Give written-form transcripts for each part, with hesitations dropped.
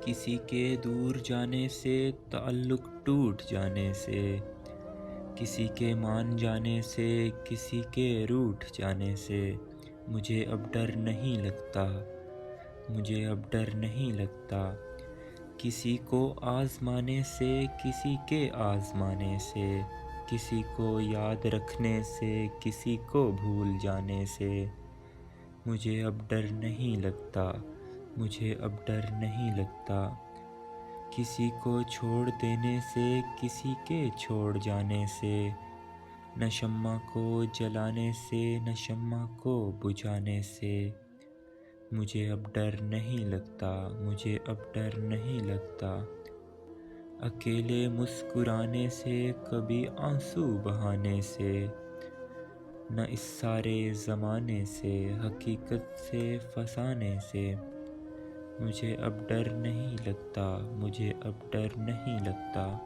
کسی کے دور جانے سے، تعلق ٹوٹ جانے سے، کسی کے مان جانے سے، کسی کے روٹھ جانے سے مجھے اب ڈر نہیں لگتا، مجھے اب ڈر نہیں لگتا۔ کسی کو آزمانے سے، کسی کے آزمانے سے، کسی کو یاد رکھنے سے، کسی کو بھول جانے سے مجھے اب ڈر نہیں لگتا، مجھے اب ڈر نہیں لگتا۔ کسی کو چھوڑ دینے سے، کسی کے چھوڑ جانے سے، نہ شمع کو جلانے سے، نہ شمع کو بجھانے سے مجھے اب ڈر نہیں لگتا، مجھے اب ڈر نہیں لگتا۔ اکیلے مسکرانے سے، کبھی آنسو بہانے سے، نہ اس سارے زمانے سے، حقیقت سے فسانے سے مجھے اب ڈر نہیں لگتا، مجھے اب ڈر نہیں لگتا۔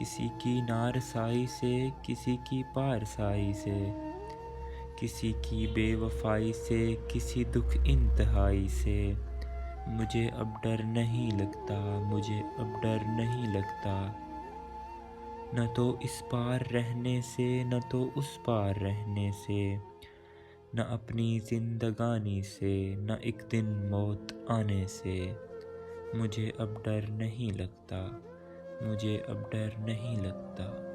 کسی کی نارسائی سے، کسی کی پارسائی سے، کسی کی بے وفائی سے، کسی دکھ انتہائی سے مجھے اب ڈر نہیں لگتا، مجھے اب ڈر نہیں لگتا۔ نہ تو اس پار رہنے سے، نہ تو اس پار رہنے سے، نہ اپنی زندگانی سے، نہ ایک دن موت آنے سے مجھے اب ڈر نہیں لگتا، مجھے اب ڈر نہیں لگتا۔